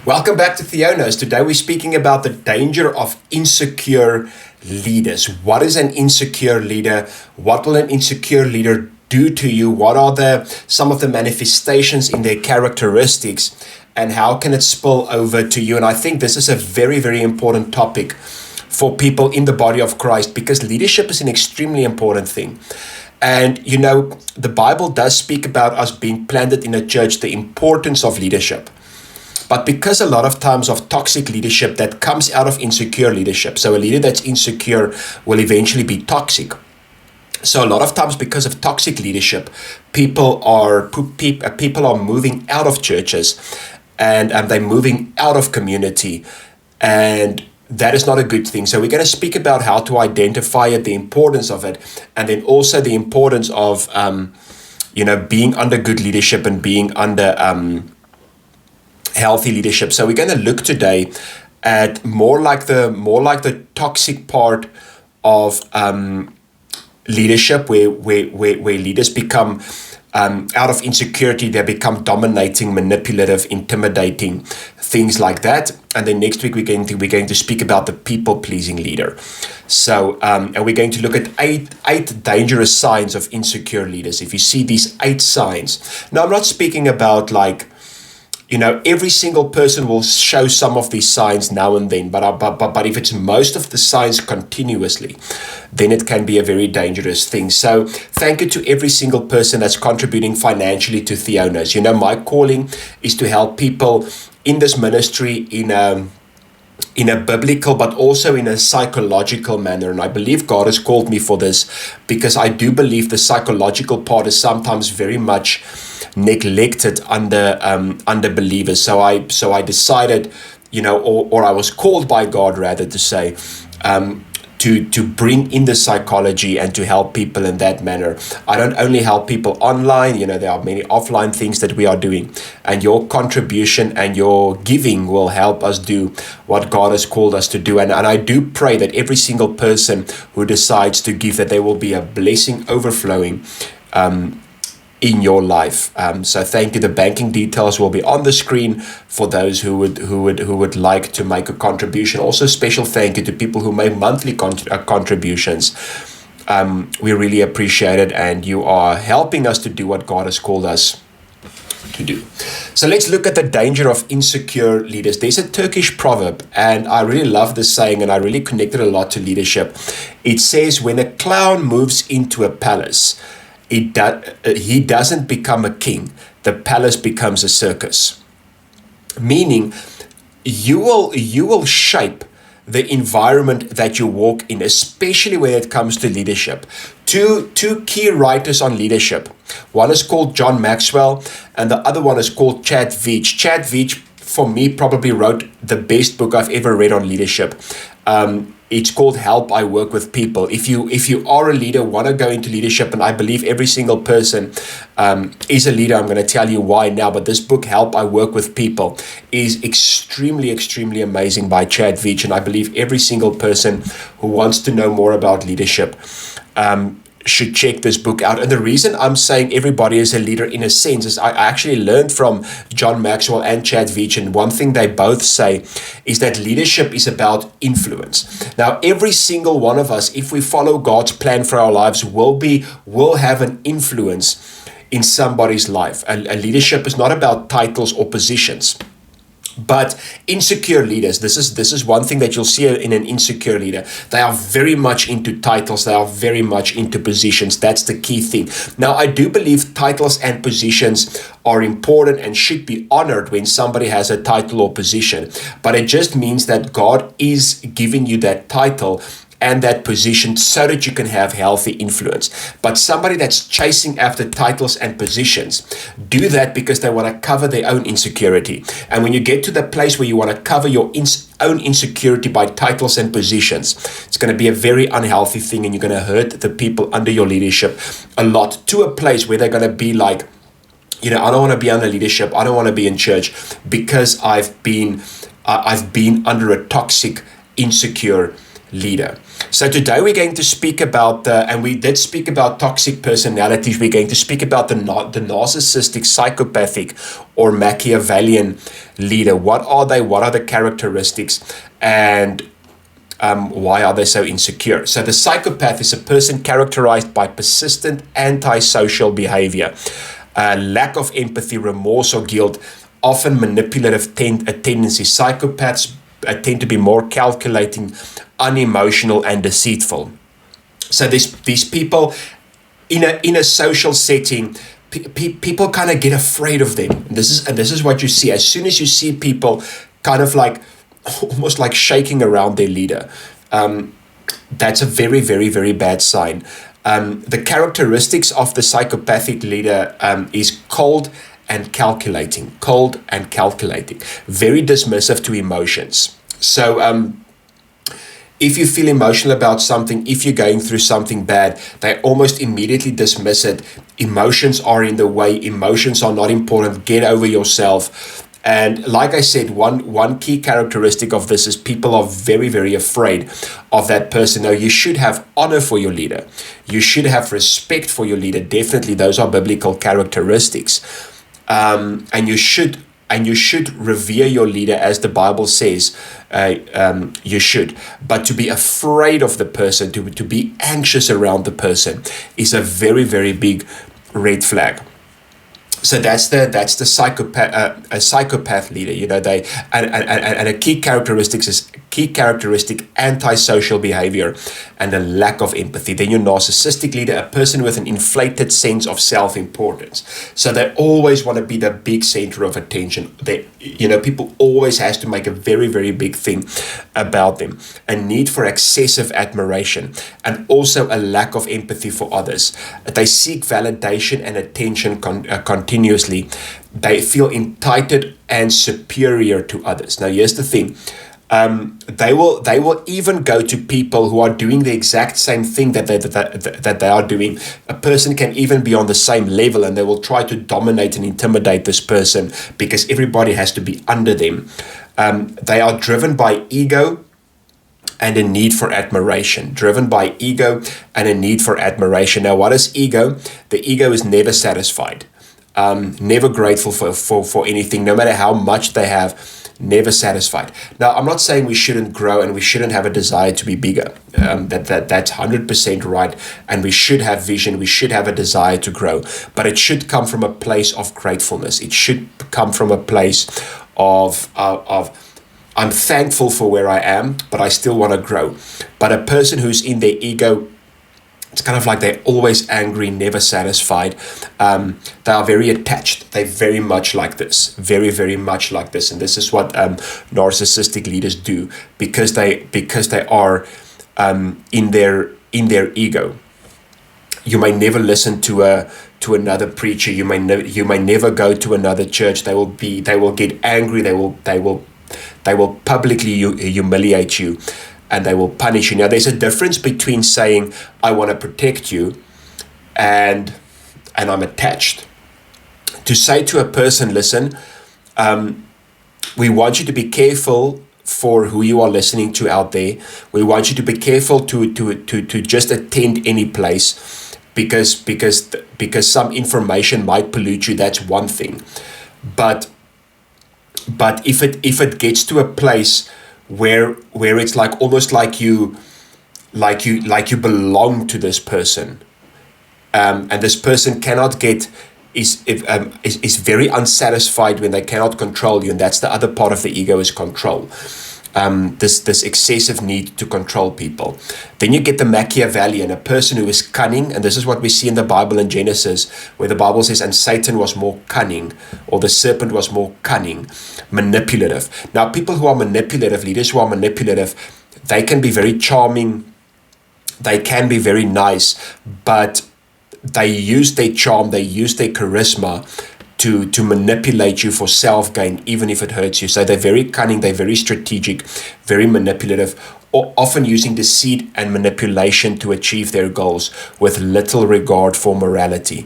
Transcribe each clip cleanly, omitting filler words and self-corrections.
Welcome back to Theonos. Today we're speaking about the danger of insecure leaders. What is an insecure leader? What will an insecure leader do to you? What are some of the manifestations in their characteristics, and how can it spill over to you? And I think this is a very, very important topic for people in the body of Christ, because leadership is an extremely important thing. And you know, the Bible does speak about us being planted in a church, the importance of leadership. But because a lot of times of toxic leadership that comes out of insecure leadership, so a leader that's insecure will eventually be toxic. So a lot of times because of toxic leadership, people are moving out of churches, and they're moving out of community, and that is not a good thing. So we're going to speak about how to identify it, the importance of it, and then also the importance of being under good leadership and being under healthy leadership. So we're going to look today at more like the toxic part of leadership, where leaders become out of insecurity, they become dominating, manipulative, intimidating, things like that. And then next week we're going to speak about the people-pleasing leader. So and we're going to look at eight dangerous signs of insecure leaders. If you see these 8 signs, now I'm not speaking about every single person will show some of these signs now and then, but if it's most of the signs continuously, then it can be a very dangerous thing. So thank you to every single person that's contributing financially to Theonos. You know, my calling is to help people in this ministry in a biblical, but also in a psychological manner. And I believe God has called me for this, because I do believe the psychological part is sometimes very much neglected under believers. So I decided, or I was called by God rather to say, to bring in the psychology and to help people in that manner. I don't only help people online, there are many offline things that we are doing, and your contribution and your giving will help us do what God has called us to do. And I do pray that every single person who decides to give, that there will be a blessing overflowing in your life. So thank you. The banking details will be on the screen for those who would like to make a contribution. Also, special thank you to people who make monthly contributions. We really appreciate it, and you are helping us to do what God has called us to do. So let's look at the danger of insecure leaders. There's a Turkish proverb, and I really love this saying, and I really connected a lot to leadership. It says, when a clown moves into a palace, he doesn't become a king. The palace becomes a circus. Meaning, you will shape the environment that you walk in, especially when it comes to leadership. Two key writers on leadership. One is called John Maxwell, and the other one is called Chad Veach. Chad Veach, for me, probably wrote the best book I've ever read on leadership. It's called Help, I Work with People. If you are a leader, want to go into leadership, and I believe every single person is a leader. I'm going to tell you why now, but this book, Help, I Work with People, is extremely, extremely amazing by Chad Veach, and I believe every single person who wants to know more about leadership should check this book out. And the reason I'm saying everybody is a leader in a sense is I actually learned from John Maxwell and Chad Veach, and one thing they both say is that leadership is about influence. Now, every single one of us, if we follow God's plan for our lives, will have an influence in somebody's life. And leadership is not about titles or positions. But insecure leaders, this is one thing that you'll see in an insecure leader. They are very much into titles. They are very much into positions. That's the key thing. Now, I do believe titles and positions are important and should be honored when somebody has a title or position. But it just means that God is giving you that title and that position so that you can have healthy influence. But somebody that's chasing after titles and positions do that because they want to cover their own insecurity. And when you get to the place where you want to cover your own insecurity by titles and positions, it's going to be a very unhealthy thing, and you're going to hurt the people under your leadership a lot, to a place where they're going to be like, I don't want to be under leadership. I don't want to be in church because I've been under a toxic, insecure leader. So today we're going to speak about, and we did speak about toxic personalities. We're going to speak about the narcissistic, psychopathic, or Machiavellian leader. What are they? What are the characteristics? And why are they so insecure? So the psychopath is a person characterized by persistent antisocial behavior, lack of empathy, remorse, or guilt, often manipulative tendencies. Psychopaths tend to be more calculating, unemotional, and deceitful. So these people in a social setting, people kind of get afraid of them. And this is what you see. As soon as you see people kind of like almost like shaking around their leader, that's a very, very, very bad sign. The characteristics of the psychopathic leader is cold and calculating, very dismissive to emotions. So if you feel emotional about something, if you're going through something bad, they almost immediately dismiss it. Emotions are in the way. Emotions are not important. Get over yourself. And like I said, one key characteristic of this is people are very, very afraid of that person. Now, you should have honor for your leader. You should have respect for your leader. Definitely, those are biblical characteristics. And you should revere your leader, as the Bible says you should. But to be afraid of the person, to be anxious around the person, is a very, very big red flag. So that's the psychopath, a psychopath leader. You know, they and a key characteristic antisocial behavior and a lack of empathy. Then your narcissistic leader, a person with an inflated sense of self-importance. So they always want to be the big center of attention. People always has to make a very, very big thing about them. A need for excessive admiration and also a lack of empathy for others. They seek validation and attention continuously. They feel entitled and superior to others. Now, here's the thing. They will even go to people who are doing the exact same thing that they are doing. A person can even be on the same level, and they will try to dominate and intimidate this person because everybody has to be under them. They are driven by ego and a need for admiration. Driven by ego and a need for admiration. Now, what is ego? The ego is never satisfied. Never grateful for anything, no matter how much they have. Never satisfied. Now, I'm not saying we shouldn't grow and we shouldn't have a desire to be bigger. That's 100% right. And we should have vision. We should have a desire to grow. But it should come from a place of gratefulness. It should come from a place of I'm thankful for where I am, but I still want to grow. But a person who's in their ego, it's kind of like they're always angry, never satisfied. They are very attached. They're very much like this, very, very much like this. And this is what narcissistic leaders do because they are in their ego. You may never listen to another preacher. You may never go to another church. They will get angry. They will publicly humiliate you. And they will punish you. Now, there's a difference between saying, I want to protect you, and I'm attached. To say to a person, listen, we want you to be careful for who you are listening to out there. We want you to be careful to just attend any place because some information might pollute you. That's one thing. But if it gets to a place where it's like almost like you belong to this person, and this person is very unsatisfied when they cannot control you, and that's the other part of the ego, is control. This excessive need to control people. Then you get the Machiavellian, a person who is cunning, and this is what we see in the Bible in Genesis, where the Bible says, and Satan was more cunning, or the serpent was more cunning, manipulative. Now, people who are manipulative, leaders who are manipulative, they can be very charming, they can be very nice, but they use their charm, they use their charisma to manipulate you for self-gain, even if it hurts you. So they're very cunning, they're very strategic, very manipulative, or often using deceit and manipulation to achieve their goals with little regard for morality.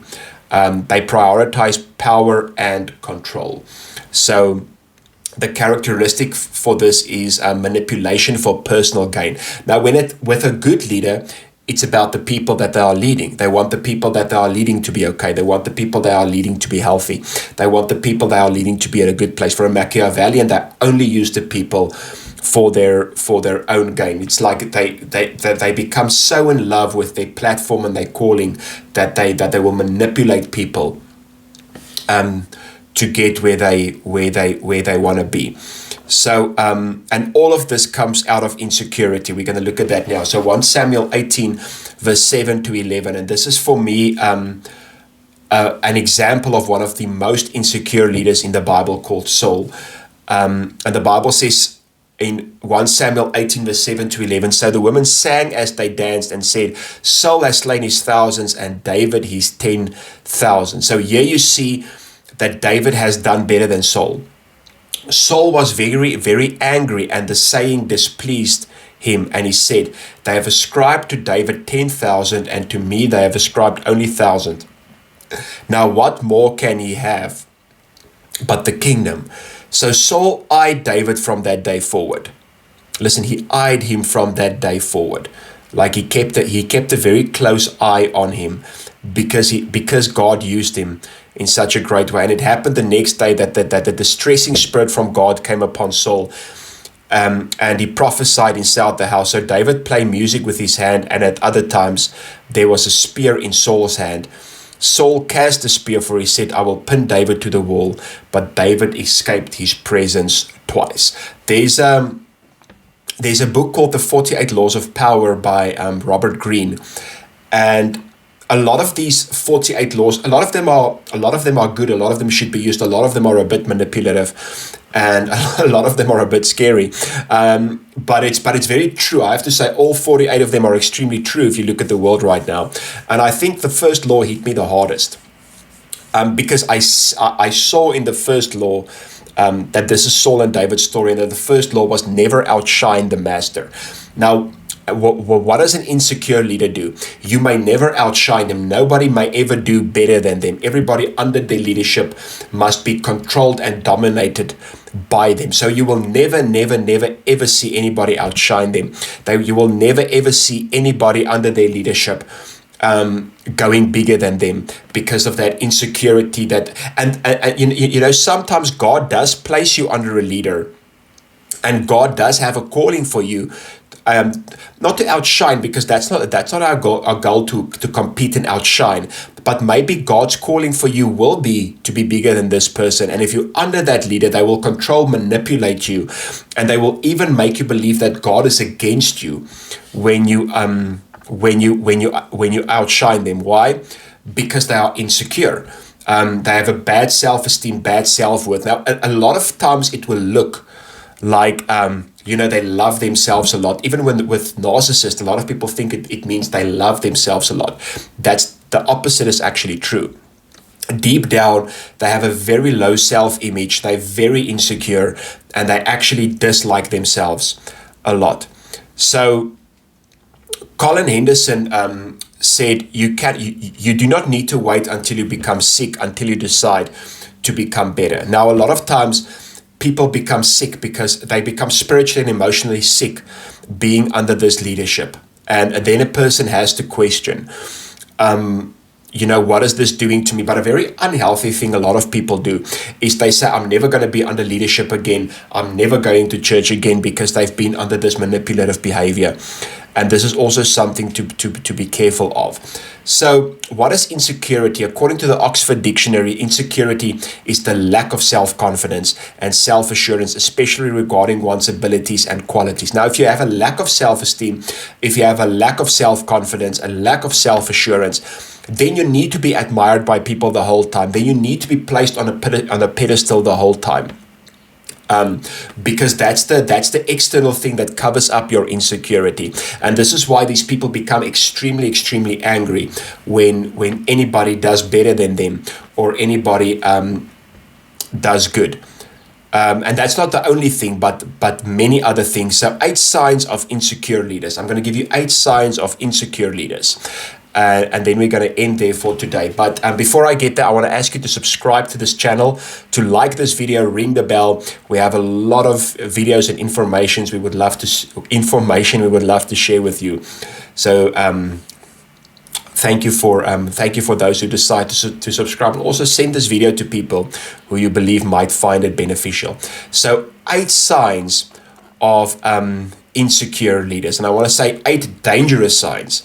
They prioritize power and control. So the characteristic for this is manipulation for personal gain. Now, with a good leader, it's about the people that they are leading. They want the people that they are leading to be okay. They want the people they are leading to be healthy. They want the people they are leading to be at a good place. For a Machiavellian, they only use the people for their own gain. It's like they become so in love with their platform and their calling that they will manipulate people to get where they want to be. So, and all of this comes out of insecurity. We're going to look at that now. So 1 Samuel 18, verse 7 to 11. And this is for me an example of one of the most insecure leaders in the Bible called Saul. And the Bible says in 1 Samuel 18, verse 7 to 11, so the women sang as they danced and said, Saul has slain his thousands and David his 10,000. So here you see that David has done better than Saul. Saul was very, very angry, and the saying displeased him, and he said, they have ascribed to David 10,000, and to me they have ascribed only 1,000. Now what more can he have but the kingdom? So Saul eyed David from that day forward. Listen, he eyed him from that day forward. Like he kept a very close eye on him because God used him in such a great way. And it happened the next day that the distressing spirit from God came upon Saul, and he prophesied inside the house. So David played music with his hand, and at other times there was a spear in Saul's hand. Saul cast the spear, for he said, I will pin David to the wall, but David escaped his presence twice. There's a book called The 48 Laws of Power by Robert Greene, and a lot of these 48 laws, a lot of them are good, a lot of them should be used, a lot of them are a bit manipulative, and a lot of them are a bit scary. But it's very true. I have to say all 48 of them are extremely true if you look at the world right now. And I think the first law hit me the hardest, because I saw in the first law that this is Saul and David's story, and that the first law was never outshine the master. Now, what does an insecure leader do? You may never outshine them. Nobody may ever do better than them. Everybody under their leadership must be controlled and dominated by them. So you will never ever see anybody outshine them. You will never ever see anybody under their leadership going bigger than them because of that insecurity. And you know, sometimes God does place you under a leader, and God does have a calling for you. Not to outshine, because that's not our goal to compete and outshine, but maybe God's calling for you will be to be bigger than this person. And if you're under that leader, they will control, manipulate you, and they will even make you believe that God is against you when you outshine them. Why? Because they are insecure. They have a bad self-esteem, bad self-worth. Now, a lot of times it will look like they love themselves a lot. Even with narcissists, a lot of people think it means they love themselves a lot. That's the opposite is actually true. Deep down, they have a very low self-image. They're very insecure, and they actually dislike themselves a lot. So Colin Henderson said, you do not need to wait until you become sick until you decide to become better. Now, a lot of times people become sick because they become spiritually and emotionally sick being under this leadership. And then a person has to question, what is this doing to me? But a very unhealthy thing a lot of people do is they say, I'm never going to be under leadership again. I'm never going to church again, because they've been under this manipulative behavior. And this is also something to be careful of. So what is insecurity? According to the Oxford Dictionary, insecurity is the lack of self-confidence and self-assurance, especially regarding one's abilities and qualities. Now, if you have a lack of self-esteem, if you have a lack of self-confidence, a lack of self-assurance, then you need to be admired by people the whole time. Then you need to be placed on a pedestal the whole time. Because that's the external thing that covers up your insecurity. And this is why these people become extremely, extremely angry when anybody does better than them, or anybody does good. And that's not the only thing, but many other things. So 8 signs of insecure leaders. I'm going to give you 8 signs of insecure leaders. and then we're going to end there for today. But before I get there, I want to ask you to subscribe to this channel, to like this video, ring the bell. We have a lot of videos and information we would love to share with you. So thank you for those who decide to subscribe, and also send this video to people who you believe might find it beneficial. So 8 signs of insecure leaders, and I want to say 8 dangerous signs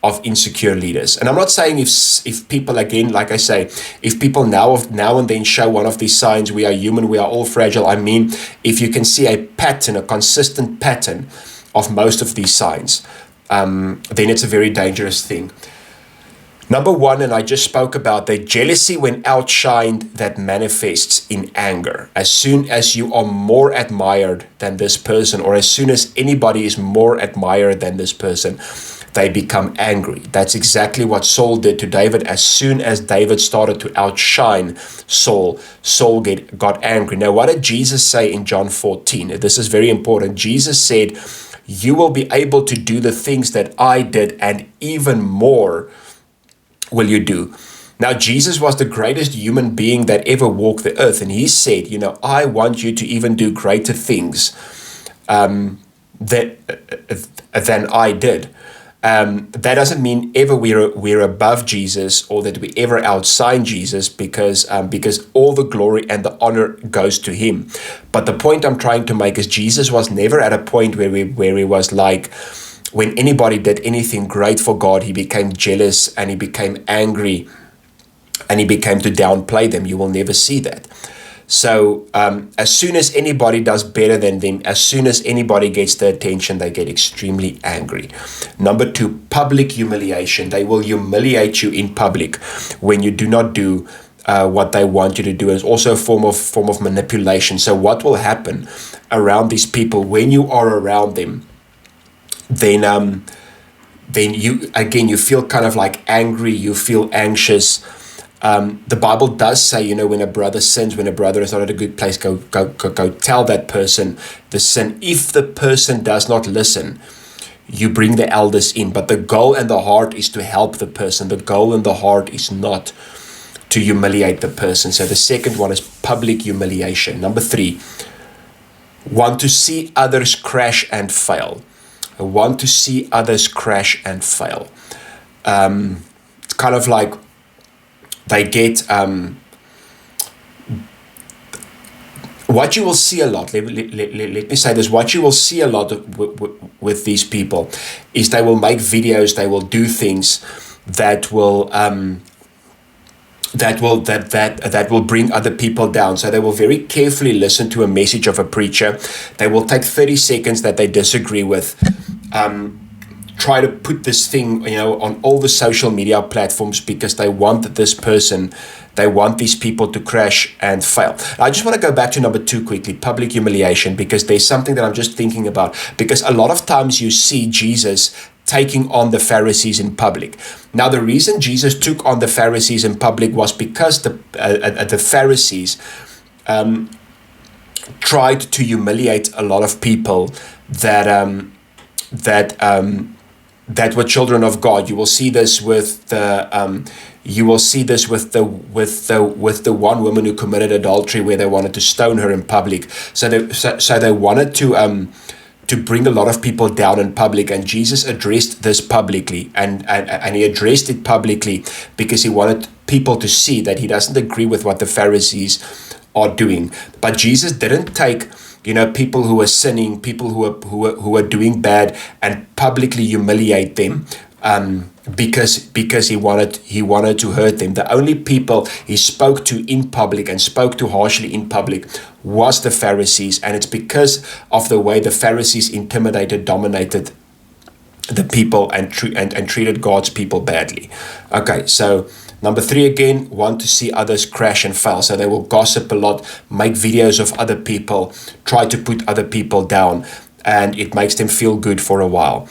of insecure leaders. And I'm not saying if people, again, like I say, if people now and then show one of these signs, we are human, we are all fragile. I mean, if you can see a pattern, a consistent pattern of most of these signs, then it's a very dangerous thing. Number 1, and I just spoke about the jealousy when outshined that manifests in anger. As soon as you are more admired than this person, or as soon as anybody is more admired than this person, they become angry. That's exactly what Saul did to David. As soon as David started to outshine Saul, Saul got angry. Now, what did Jesus say in John 14? This is very important. Jesus said, "You will be able to do the things that I did, and even more will you do." Now, Jesus was the greatest human being that ever walked the earth. And he said, I want you to even do greater things than I did. That doesn't mean ever we're above Jesus, or that we ever outshine Jesus, because all the glory and the honor goes to him. But the point I'm trying to make is Jesus was never at a point where he was like, when anybody did anything great for God, he became jealous and he became angry and he became to downplay them. You will never see that. So as soon as anybody does better than them, as soon as anybody gets the attention, they get extremely angry. Number 2, public humiliation. They will humiliate you in public when you do not do what they want you to do. It's also a form of manipulation. So what will happen around these people when you are around them? Then you feel kind of like angry. You feel anxious. The Bible does say, when a brother sins, when a brother is not at a good place, go tell that person the sin. If the person does not listen, you bring the elders in. But the goal and the heart is to help the person. The goal and the heart is not to humiliate the person. So the second one is public humiliation. Number 3, want to see others crash and fail. I want to see others crash and fail. It's kind of like they get what you will see a lot. Let me say this: what you will see a lot with these people is they will make videos, they will do things that will bring other people down. So they will very carefully listen to a message of a preacher. They will take 30 seconds that they disagree with, try to put this thing, on all the social media platforms, because they want these people to crash and fail. I just want to go back to number 2 quickly, public humiliation, because there's something that I'm just thinking about, because a lot of times you see Jesus taking on the Pharisees in public. Now, the reason Jesus took on the Pharisees in public was because the Pharisees tried to humiliate a lot of people that were children of God. You will see this with the one woman who committed adultery, where they wanted to stone her in public. So they wanted to bring a lot of people down in public, and Jesus addressed this publicly, and he addressed it publicly because he wanted people to see that he doesn't agree with what the Pharisees are doing. But Jesus didn't take people who are sinning, people who are doing bad, and publicly humiliate them because he wanted to hurt them. The only people he spoke to in public and spoke to harshly in public was the Pharisees, and it's because of the way the Pharisees intimidated, dominated the people, and treated God's people badly. Okay, so number 3 again, want to see others crash and fail. So they will gossip a lot, make videos of other people, try to put other people down, and it makes them feel good for a while.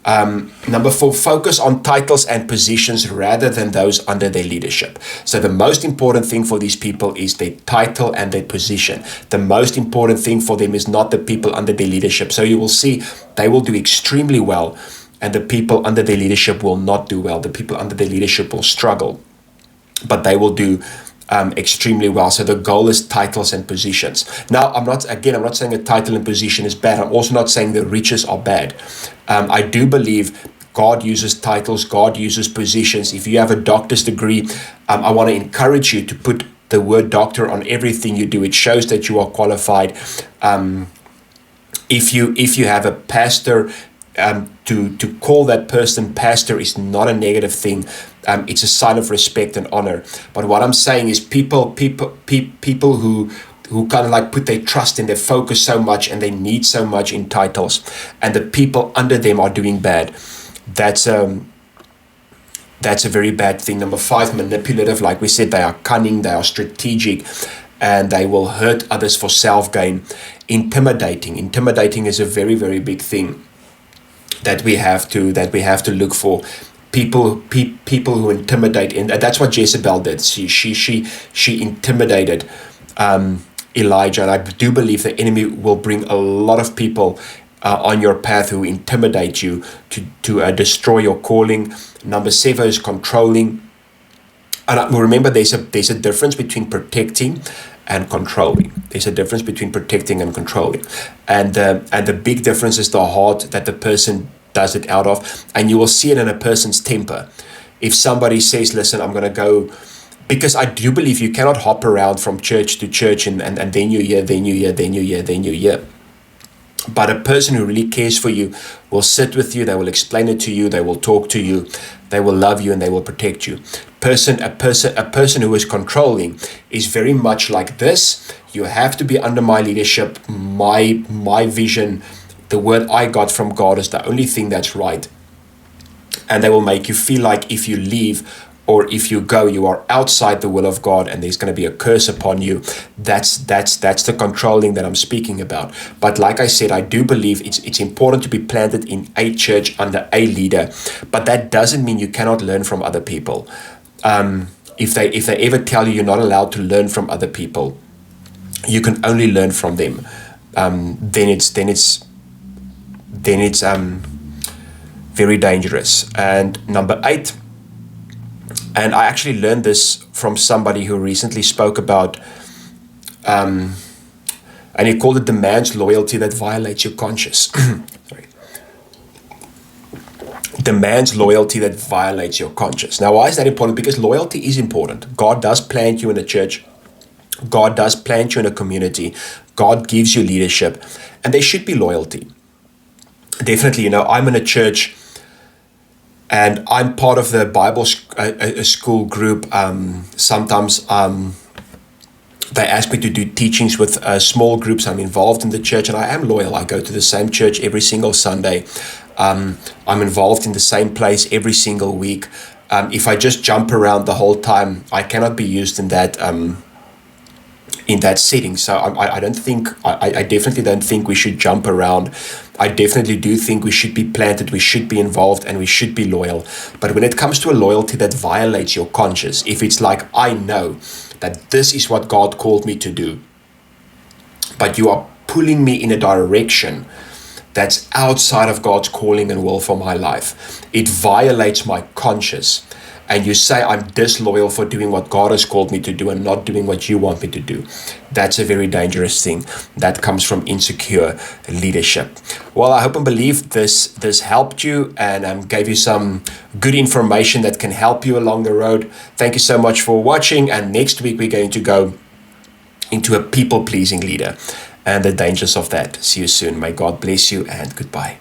Number 4, focus on titles and positions rather than those under their leadership. So the most important thing for these people is their title and their position. The most important thing for them is not the people under their leadership. So you will see they will do extremely well and the people under their leadership will not do well. The people under their leadership will struggle, but they will do extremely well. So the goal is titles and positions. Now, I'm not saying a title and position is bad. I'm also not saying the riches are bad. I do believe God uses titles, God uses positions. If you have a doctor's degree, I want to encourage you to put the word doctor on everything you do. It shows that you are qualified. If you have a pastor, to call that person pastor is not a negative thing. It's a sign of respect and honor. But what I'm saying is people who kind of like put their trust in, their focus so much, and they need so much in titles, and the people under them are doing bad. That's a very bad thing. Number 5, manipulative. Like we said, they are cunning, they are strategic, and they will hurt others for self-gain. Intimidating is a very, very big thing that we have to look for. People who intimidate, and that's what Jezebel did. She intimidated Elijah, and I do believe the enemy will bring a lot of people on your path who intimidate you to destroy your calling. Number 7 is controlling, and remember there's a difference between protecting and controlling. There's a difference between protecting and controlling, and the big difference is the heart that the person does it out of, and you will see it in a person's temper. If somebody says, listen, I'm going to go, because I do believe you cannot hop around from church to church and then you hear, then you hear, then you hear, then you hear. But a person who really cares for you will sit with you, they will explain it to you, they will talk to you, they will love you, and they will protect you. A person who is controlling is very much like this. You have to be under my leadership, my vision. The word I got from God is the only thing that's right. And they will make you feel like if you leave or if you go, you are outside the will of God and there's going to be a curse upon you. That's the controlling that I'm speaking about. But like I said, I do believe it's important to be planted in a church under a leader. But that doesn't mean you cannot learn from other people. If they ever tell you you're not allowed to learn from other people, you can only learn from them. Then it's very dangerous. And number 8, and I actually learned this from somebody who recently spoke about, and he called it the man's loyalty that violates your conscience. Sorry. The man's loyalty that violates your conscience. Now, why is that important? Because loyalty is important. God does plant you in a church. God does plant you in a community. God gives you leadership, and there should be loyalty. Definitely, I'm in a church and I'm part of the Bible school group. Sometimes they ask me to do teachings with small groups. I'm involved in the church and I am loyal. I go to the same church every single Sunday. I'm involved in the same place every single week. If I just jump around the whole time, I cannot be used in that setting. So I definitely don't think we should jump around. I definitely do think we should be planted, we should be involved, and we should be loyal. But when it comes to a loyalty that violates your conscience, if it's like, I know that this is what God called me to do, but you are pulling me in a direction that's outside of God's calling and will for my life, it violates my conscience. And you say, I'm disloyal for doing what God has called me to do and not doing what you want me to do. That's a very dangerous thing. That comes from insecure leadership. Well, I hope and believe this helped you and gave you some good information that can help you along the road. Thank you so much for watching. And next week, we're going to go into a people-pleasing leader and the dangers of that. See you soon. May God bless you and goodbye.